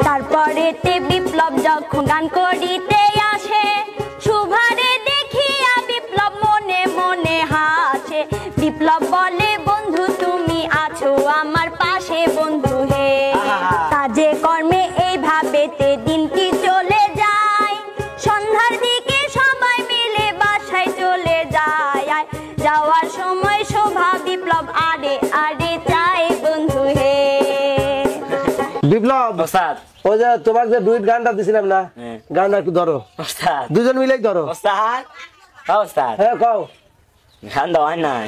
তারপরেতে বিপ্লব যখন গান করিতে আসে, শুভারে দেখিয়া বিপ্লব মনে মনে হাসে। বিপ্লব বলে বন্ধু তুমি আছো আমার পাশে বন্ধু হে। কাজে কর্মে এইভাবেতে দিনটি চলে যায়, সন্ধ্যার দিকে সবাই মিলে বাসায় চলে যায়। যাওয়ার সময় শোভা বিপ্লব আরে আরে চাই বন্ধু হে। বিপ্লব ওস্তাদ, ওই যে তোমার যে ডুইট গানটা দিছিলাম না, গানটা একটু ধরো ওস্তাদ। দুজন মিলেই ধরো। ওস্তাদ, ওস্তাদ হ্যাঁ কও। গান দেওয়া হয় নাই।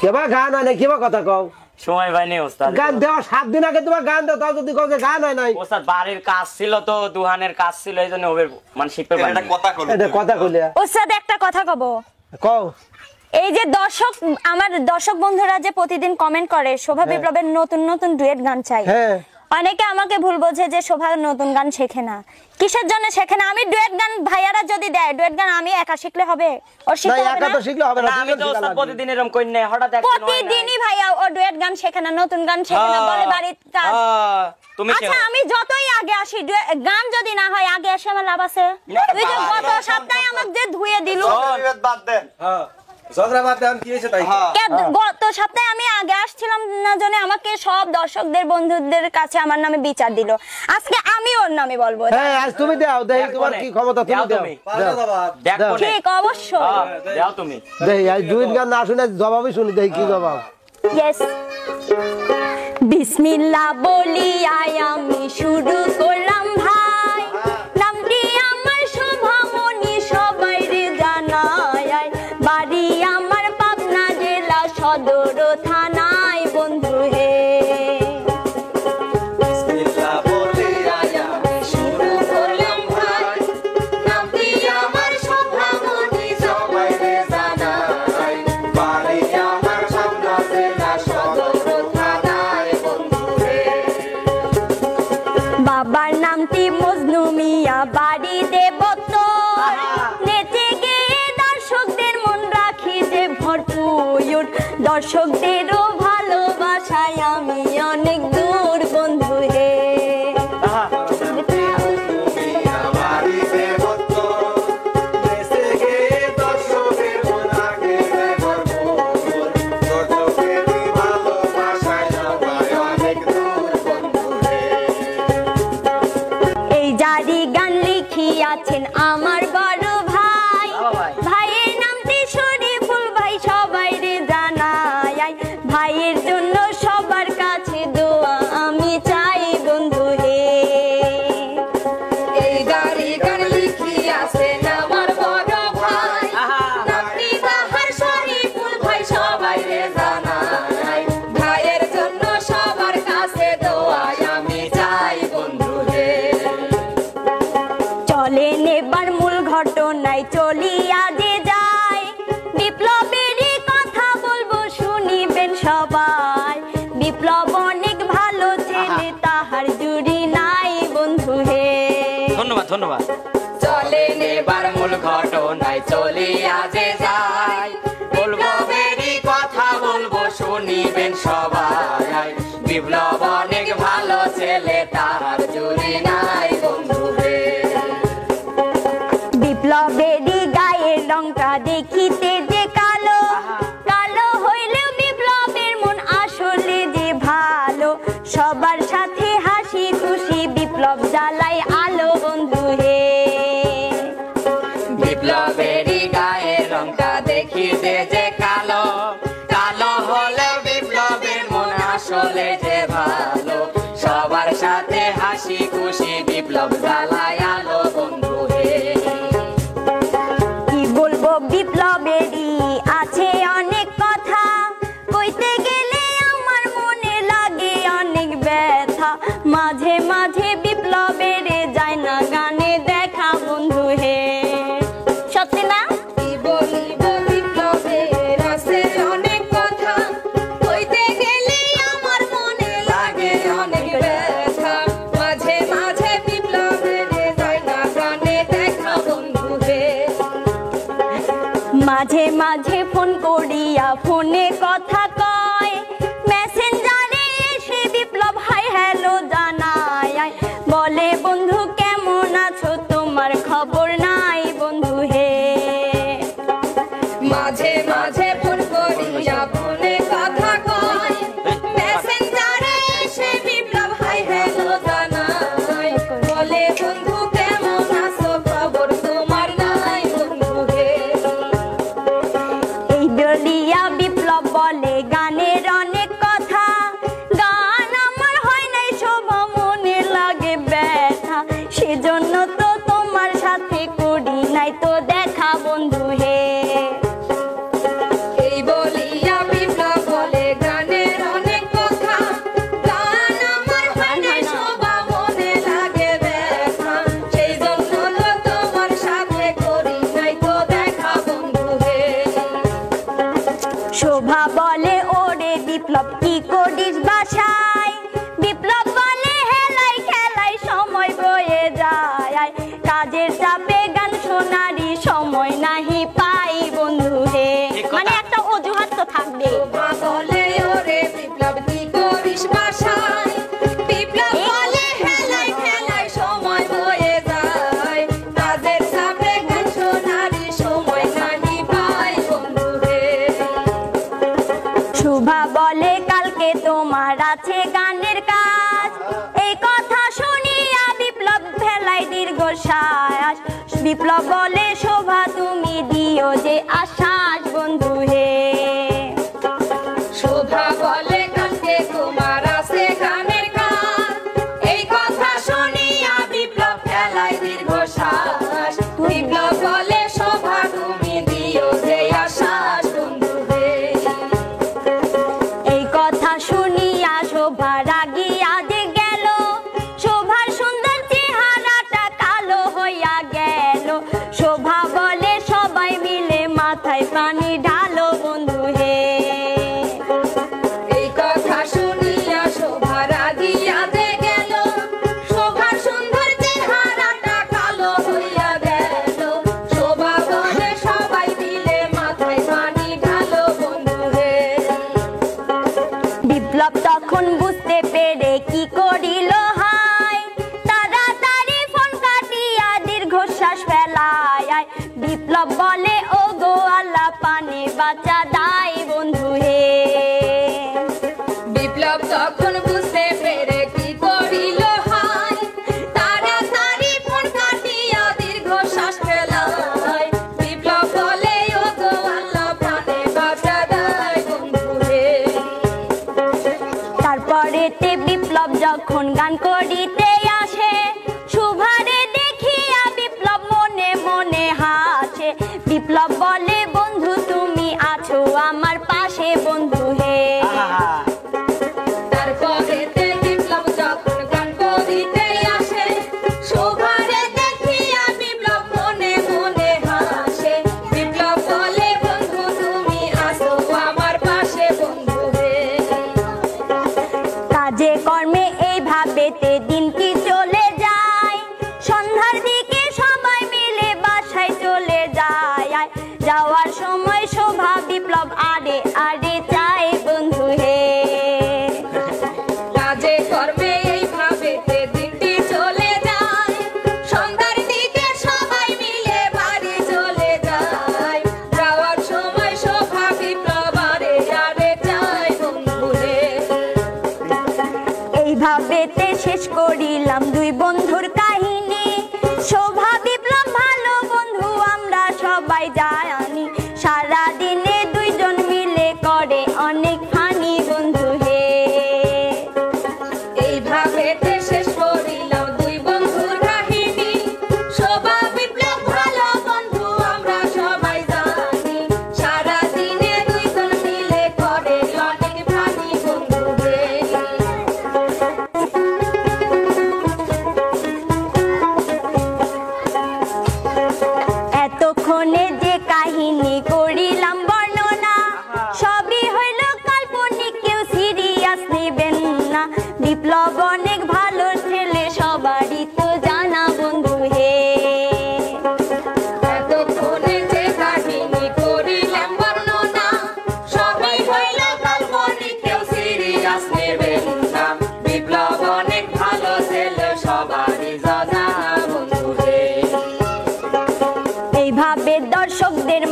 কেবা গান হয় নাই, কেবা কথা কও। সময় পাইনি ওস্তাদ। গান দেওয়া 7 দিন আগে তোমার গান দাও, তাও যদি কও যে গান হয় নাই। ওস্তাদ বাড়ির কাজ ছিল তো, দুহানের কাজ ছিল, এই জন্য ওদের মানে শিখতে পারি। এটা কথা কইলে ওস্তাদ একটা কথা কব। কও। এই যে আমার দর্শক বন্ধুরা যে প্রতিদিন কমেন্ট করে শোভা বিপ্লবের নতুন নতুন ডুয়েট গান চাই, হ্যাঁ অনেকে আমাকে ভুল বোঝে যে শোভা নতুন গান শেখে না। কিসের জন্য শেখে না? আমি ডুয়েট গান ভাইয়ারা যদি দেয়, ডুয়েট গান আমি একা শিখলে হবে? ওর শিখতে হবে একা না? তো শিখলে হবে না। আমি তো ওস্তাদ প্রতিদিন এরকম কই না, হঠাৎ একদিন হয় না। প্রতিদিনই ভাইয়া ও ডুয়েট গান শেখে না, নতুন গান শেখে না, বলে বাড়ির কাজ। তুমি আচ্ছা আমি যতই আগে আসি, গান যদি না হয় আগে এসে আমার লাভ আছে? তুই যে গত সপ্তাহে আমাকে যে ধুয়ে দিল, বাদ দেন। হ্যাঁ ঝগড়া বাদ দেন, কি হইছে তাই? গত সপ্তাহে আমি আগে আসছিলাম না জন্য আমাকে সব দর্শকদের বন্ধুদের কাছে আমার নামে বিচার দিল। আজকে আমি ওর নামে বলবো। হ্যাঁ আজ তুমি দাও, দেখি তোমার কি ক্ষমতা, তুমি দাও। দেখো ঠিক অবশ্যই দাও তুমি। দেখি আজ ডুইট গান না শুনে জবাবই শুনি, দেখি কি জবাব। ইয়েস। বিসমিল্লাহ বলিয়া আমি শুরু করলাম ভাই, নামটি আমার শোভামণি সবাই রে জানায়। বাড়ি আমার পাবনা জেলা সদর থানায় বন্ধু হে। বিসমিল্লাহ বলিয়া আমি শুরু করলাম ভাই, নামটি আমার শোভামণি সবাই রে জানায়। বাড়ি আমার পাবনা জেলা সদর থানায় বন্ধু রে। বাবার নামটি মজনু মিয়া, বাড়ি দেবত্তর। নেচে গিয়ে দর্শকদের মন রাখি যে ভরপুর, দর্শকদেরও ভালোবাসায় আমি অনেক দূর বন্ধু হে। এই জারি গান লিখিয়াছেন আমার বড় ভাই, ভাইয়ের নামটি শরীফুল ভাই সবাই রে জানায়। ভাইয়ের জন্য সবার কাছে দোয়া আমি চাই বন্ধু হে। এই গাড়ি গান লিখিয়াছেন আমার বড় ভাই, নামটি তাহার শরীফুল ভাই সবাই রে জানায়। ভাইয়ের জন্য সবার কাছে দোয়া আমি চাই বন্ধু রে। চলেন এবার মূল ঘটনায় চলিয়া যে যায়, বিপ্লবেরই কথা বলবো শুনিবেন সবাই। বিপ্লব অনেক ভালো ছেলে, তাহার জুড়ি নাই বন্ধু হে। ধন্যবাদ ধন্যবাদ। চলেন এবার মূল ঘটনায় চলিয়া যে যায়, বলবো বেরি কথা বলবো শুনিবেন সবাই। বিপ্লব অনেক ভালো ছেলে, তাহার জুড়ি নাই বন্ধু রে। বিপ্লবেরই গায়ের রংটা দেখিতে যে কালো, কালো হইলেও বিপ্লবের মন আসলে যে ভালো। সবার সাথে হাসি খুশি বিপ্লব জ্বালাই আলো বন্ধু হে। বিপ্লবেরই গায়ের রংটা দেখিতে যে কালো, কালো হলে বিপ্লবের মন আসলে যে ভালো। সবার সাথে হাসি খুশি বিপ্লব জ্বালায় আলো বন্ধু হে। কি বলবো বিপ্লবেরই আছে অনেক কথা, কইতে গেলে আমার মনে লাগে অনেক ব্যথা। মাঝে মাঝে বিপ্লবের যায় না গানে দেখা বন্ধু হে। সত্যি না? কি বলিব বিপ্লবের আছে অনেক কথা, কইতে গেলে আমার মনে লাগে অনেক ব্যথা। মাঝে মাঝে বিপ্লবের যায় না গানে দেখা বন্ধু হে। মাঝে মাঝে ফোন করিয়া ফোনে কথা কয়, মেসেঞ্জারে এসে বিপ্লব হাই হ্যালো জানায়। বলে বলে বন্ধু কেমন আছো, তোমার খবর নাই বন্ধু হে। মাঝে মাঝে ফোন করিয়া ফোনে কথা কয়, মেসেঞ্জারে এসে বিপ্লব হাই হ্যালো জানায়। বলে বন্ধু কেমন আছো, খবর তোমার নাই বন্ধু হে। এই বলিয়া বিপ্লব বলে গানের অনেক কথা, গান আমার হয় নাই শোভা, মনে লাগে ব্যথা, সেজন্য তো তোমার সাথে করি নাই তো দেখা বন্ধু হে। এই বলিয়া বিপ্লব বলে গানের অনেক কথা, গান আমার হয় নাই শোভা, মনে লাগে ব্যথা, সেই জন্য তো তোমার সাথে করি নাই তো দেখা বন্ধু হে। শোভা বলে ওরে বিপ্লব কি করিস বাসায়, বিপ্লব বলে হেলাই খেলাই সময় বয়ে যায়, কাজের চাপে গান শোনারই সময় নাহি পাই বন্ধু হে। মানে একটা অজুহাত তো থাকবে। শোভা বলে ওরে বিপ্লব কি করিস বাসায়, বিপ্লব বলে হেলাই খেলাই সময় বয়ে যায়, কাজের চাপে গান শোনারই সময় নাহি পাই বন্ধু হে। শোভা বলে কালকে তোমার আছে গানের কাজ, এই কথা শুনিয়া বিপ্লব ফেলাই দীর্ঘশ্বাস। বিপ্লব বলে শোভা তুমি দিও যে আশ্বাস বন্ধু হে। শোভা বলে কালকে তোমার আছে গানের কাজ, এই কথা শুনিয়া বিপ্লব ফেলায় দীর্ঘশ্বাস। বিপ্লব বলে শোভা তুমি দিও যে আশ্বাস বন্ধু হে। এই কথা শুনিয়া শোভা রাগিয়া যে গেল, শোভার সুন্দর চেহারাটা কালো হইয়া গেল। শোভা বলে সবাই মিলে মাথায় পানি ঢালো বন্ধু হে। এই কথা শুনিয়া শোভা রাগিয়া যে গেল, শোভার সুন্দর চেহারাটা কালো হইয়া গেল। শোভা বলে সবাই মিলে মাথায় পানি ঢালো বন্ধু হে। বিপ্লব তখন বুঝতে পেরে কি করিল হায়, তাড়াতাড়ি ফোন কাটিয়া দীর্ঘশ্বাস ফেলায়। বিপ্লব বলে ও গো আল্লাহ পানি বাঁচা দায় বন্ধু হে। বিপ্লব তখন বুঝতে পেরে কি করিল হায়, তাড়াতাড়ি ফোন কাটিয়া দীর্ঘশ্বাস ফেলায়। বিপ্লব বলে ও গো আল্লাহ প্রাণে বাঁচা দায় বন্ধু হে। তারপরেতে বিপ্লব যখন গান করিতে আসে, শোভারে দেখিয়া বিপ্লব মনে মনে হাসে। বিপ্লব বলে বন্ধু তুমি আছো আমার পাশে বন্ধু হে। তারপরেতে বিপ্লব যখন গান করিতে আসে, শোভারে দেখিয়া বিপ্লব মনে মনে হাসে। বিপ্লব বলে বন্ধু তুমি আছো আমার পাশে বন্ধু হে। কাজে কর্মে এইভাবেতে দিন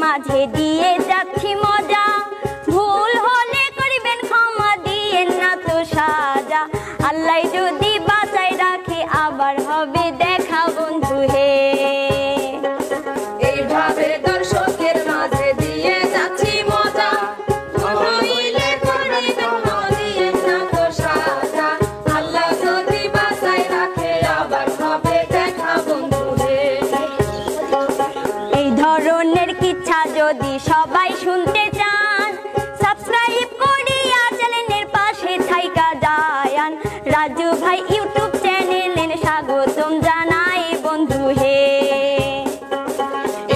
মাঝে দিয়ে যাচ্ছি মজা, ভুল হলে করিবেন ক্ষমা, দিয়েন না তো সাজা। আল্লাহ যদি বাঁচায় রাখে আবার হবে দেখা বন্ধু হে। এইভাবে দর্শকের মাঝে দিয়ে যাচ্ছি মজা, হইলে করবি ক্ষমা, দিয়েন না তো সাজা। আল্লাহ যদি বাঁচায় রাখে আবার হবে দেখা বন্ধু হে। এই ধরনের কিচ্ছা যদি সবাই শুনতে চান, সাবস্ক্রাইব করিয়া চ্যানেলের পাশে থাইকা যায়ান। রাজু ভাই ইউটিউব চ্যানেলে স্বাগতম জানাই বন্ধু হে।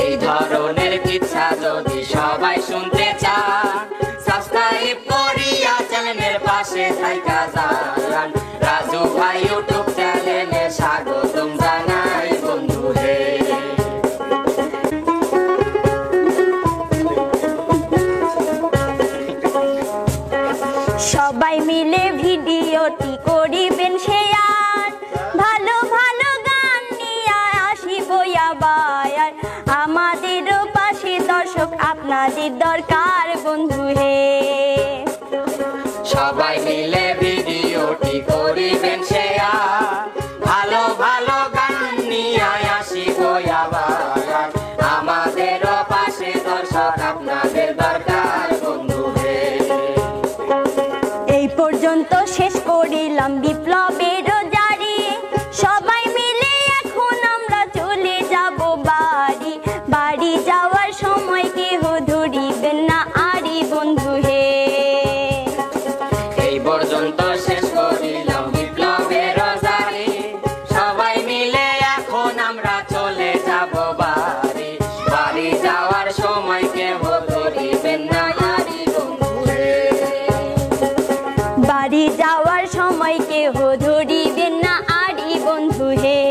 এই ধরনের কিচ্ছা যদি সবাই শুনতে চান, সাবস্ক্রাইব করিয়া চ্যানেলের পাশে থাইকা যান। রাজু ভাই ইউটিউব চ্যানেলে স্বাগতম জানাই বন্ধু হে। সবাই মিলে ভিডিওটি করিবেন শেয়ার, ভালো ভালো গান নিয়ে আসিব আবার। আমাদেরও পাশে দর্শক আপনাদের দরকার বন্ধু হে। সবাই মিলে ভিডিওটি করিবেন শেয়ার, ভালো ভালো গান নিয়ে আসিব আবার। আমাদেরও পাশে দর্শক আপনাদের দরকার বন্ধু হে। এই পর্যন্ত শেষ করিলাম বিপ্লবের জারি, সবাই মিলে এখন আমরা চলে যাব বাড়ি। বাড়ি যাওয়ার সময় কেহ ধরিবেন না আরি বন্ধু হে। এই পর্যন্ত শেষ করিলাম বিপ্লবের জারি, সবাই মিলে এখন আমরা চলে যাব বাড়ি। বাড়ি যাওয়ার সময় কেহ ধরিবেন না আরি বন্ধু হে। বাড়ি যাওয়ার সময় কেহ ধরিবেন না আরি বন্ধু হে।